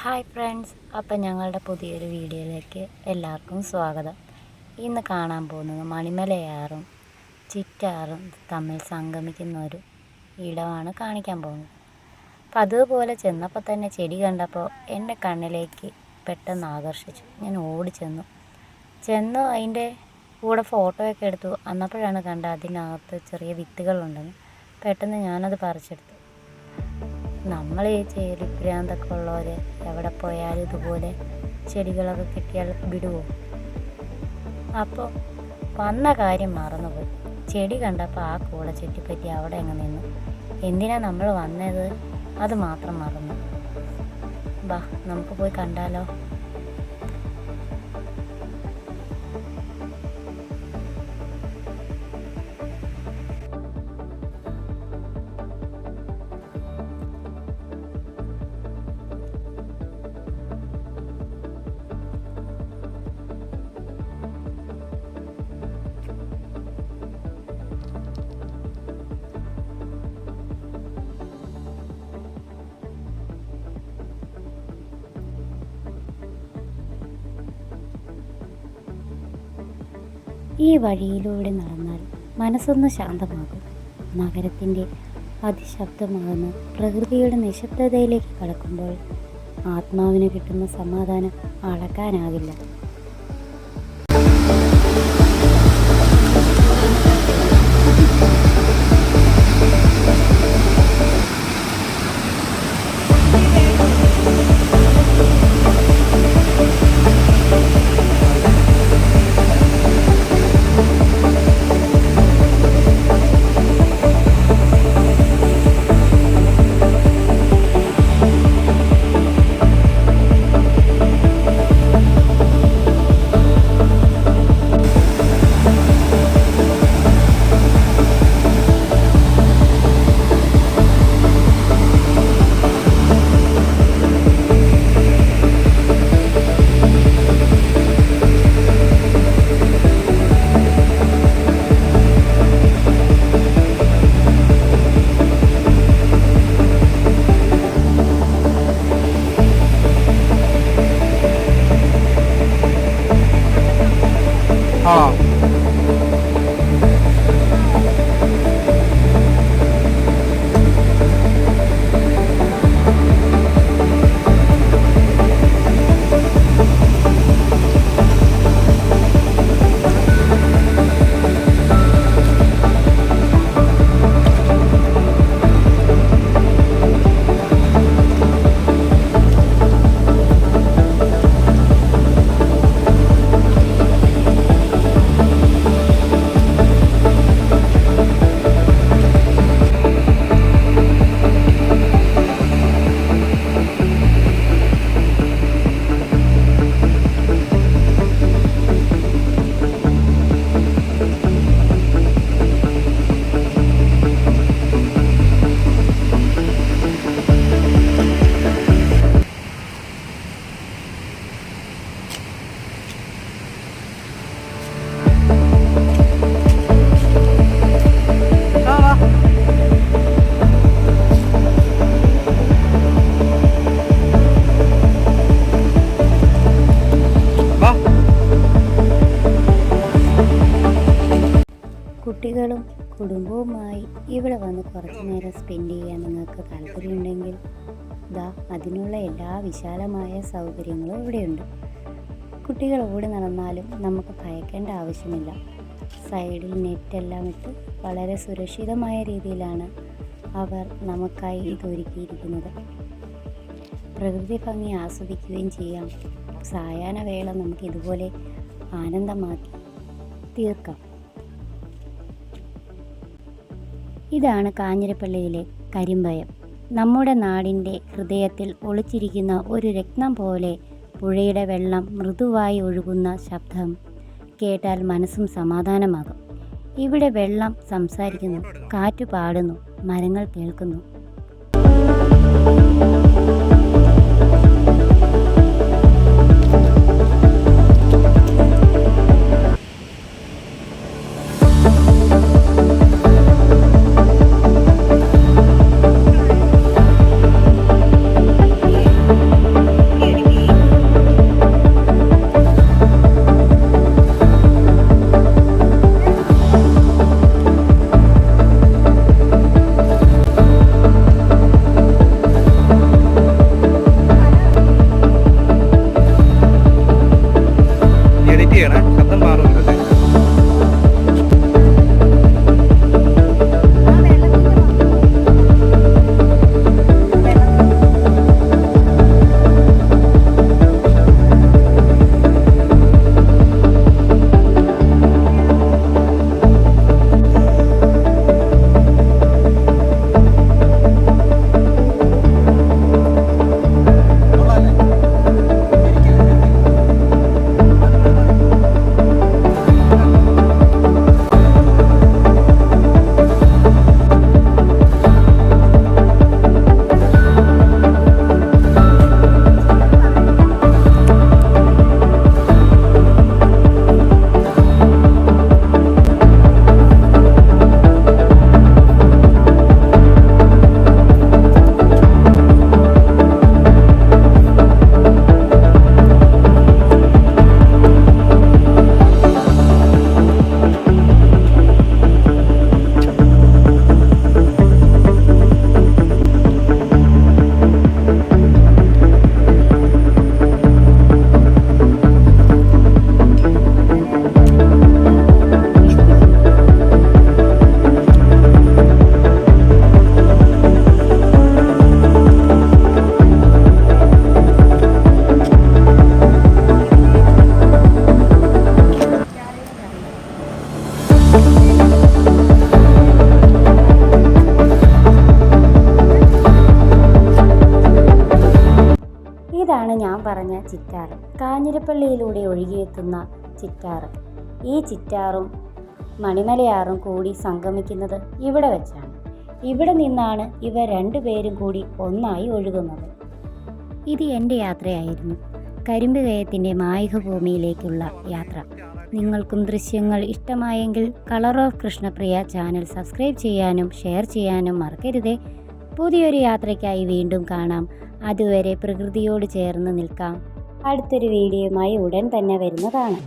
Hi friends, അപ്പം ഞങ്ങളുടെ പുതിയൊരു വീഡിയോയിലേക്ക് എല്ലാവർക്കും സ്വാഗതം. ഇന്ന് കാണാൻ പോകുന്നത് മണിമലയാറും ചിറ്റാറും തമ്മിൽ സംഗമിക്കുന്ന ഒരു ഇടമാണ് കാണിക്കാൻ പോകുന്നത്. അപ്പം അതുപോലെ ചെന്നപ്പോൾ തന്നെ ചെടി കണ്ടപ്പോൾ എൻ്റെ കണ്ണിലേക്ക് പെട്ടെന്ന് ആകർഷിച്ചു. ഞാൻ ചെന്നു അതിൻ്റെ കൂടെ ഫോട്ടോയൊക്കെ എടുത്തു. അന്നപ്പോഴാണ് കണ്ടത് അതിനകത്ത് ചെറിയ വിത്തുകളുണ്ടെന്ന്. പെട്ടെന്ന് ഞാനത് പറിച്ചെടുത്തു. നമ്മൾ ഈ ചെടിഭ്രാന്തൊക്കെ ഉള്ളവർ എവിടെ പോയാലും ഇതുപോലെ ചെടികളൊക്കെ കിട്ടിയാൽ വിടുവോ? അപ്പോൾ വന്ന കാര്യം മറന്നുപോയി. ചെടി കണ്ടപ്പോൾ ആ കൂടെ ചുറ്റിപ്പറ്റി അവിടെ അങ്ങ് നിന്നു. എന്തിനാ നമ്മൾ വന്നത് അത് മാത്രം മറന്നു. വാ, നമുക്ക് പോയി കണ്ടാലോ. ഈ വഴിയിലൂടെ നടന്നാൽ മനസ്സൊന്ന് ശാന്തമാകും. നഗരത്തിൻ്റെ അതിശബ്ദമാകുന്ന പ്രകൃതിയുടെ നിശബ്ദതയിലേക്ക് കടക്കുമ്പോൾ ആത്മാവിന് കിട്ടുന്ന സമാധാനം അളക്കാനാകില്ല. കുട്ടികളും കുടുംബവുമായി ഇവിടെ വന്ന് കുറച്ചു നേരം സ്പെൻഡ് ചെയ്യാൻ നിങ്ങൾക്ക് താല്പര്യമുണ്ടെങ്കിൽ അതിനുള്ള എല്ലാ വിശാലമായ സൗകര്യങ്ങളും ഇവിടെയുണ്ട്. കുട്ടികൾ ഓടി നടന്നാലും നമുക്ക് ഭയക്കേണ്ട ആവശ്യമില്ല. സൈഡിൽ നെറ്റെല്ലാം ഇട്ട് വളരെ സുരക്ഷിതമായ രീതിയിലാണ് അവർ നമുക്കായി ഇതൊരുക്കിയിരിക്കുന്നത്. പ്രകൃതി ഭംഗി ആസ്വദിക്കുകയും ചെയ്യാം. സായാഹ്ന വേള നമുക്ക് ഇതുപോലെ ആനന്ദമാക്കി തീർക്കാം. ഇതാണ് കാഞ്ഞിരപ്പള്ളിയിലെ കരിമ്പയം. നമ്മുടെ നാടിൻ്റെ ഹൃദയത്തിൽ ഒളിച്ചിരിക്കുന്ന ഒരു രത്നം പോലെ പുഴയുടെ വെള്ളം മൃദുവായി ഒഴുകുന്ന ശബ്ദം കേട്ടാൽ മനസ്സും സമാധാനമാകും. ഇവിടെ വെള്ളം സംസാരിക്കുന്നു, കാറ്റ് പാടുന്നു, മരങ്ങൾ കേൾക്കുന്നു. ഞാൻ പറഞ്ഞ ചിറ്റാറ്, കാഞ്ഞിരപ്പള്ളിയിലൂടെ ഒഴുകിയെത്തുന്ന ചിറ്റാറ്. ഈ ചിറ്റാറും മണിമലയാറും കൂടി സംഗമിക്കുന്നത് ഇവിടെ വെച്ചാണ്. ഇവിടെ നിന്നാണ് ഇവ രണ്ടുപേരും കൂടി ഒന്നായി ഒഴുകുന്നത്. ഇത് എൻ്റെ യാത്രയായിരുന്നു, കരിമ്പ് കയത്തിൻ്റെ മായിക ഭൂമിയിലേക്കുള്ള യാത്ര. നിങ്ങൾക്കും ദൃശ്യങ്ങൾ ഇഷ്ടമായെങ്കിൽ colour of Krishnapriya channel subscribe ചെയ്യാനും ഷെയർ ചെയ്യാനും മറക്കരുതേ. പുതിയൊരു യാത്രയ്ക്കായി വീണ്ടും കാണാം. അതുവരെ പ്രകൃതിയോട് ചേർന്ന് നിൽക്കാം. അടുത്തൊരു വീഡിയോയുമായി ഉടൻ തന്നെ വരുന്നതാണ്.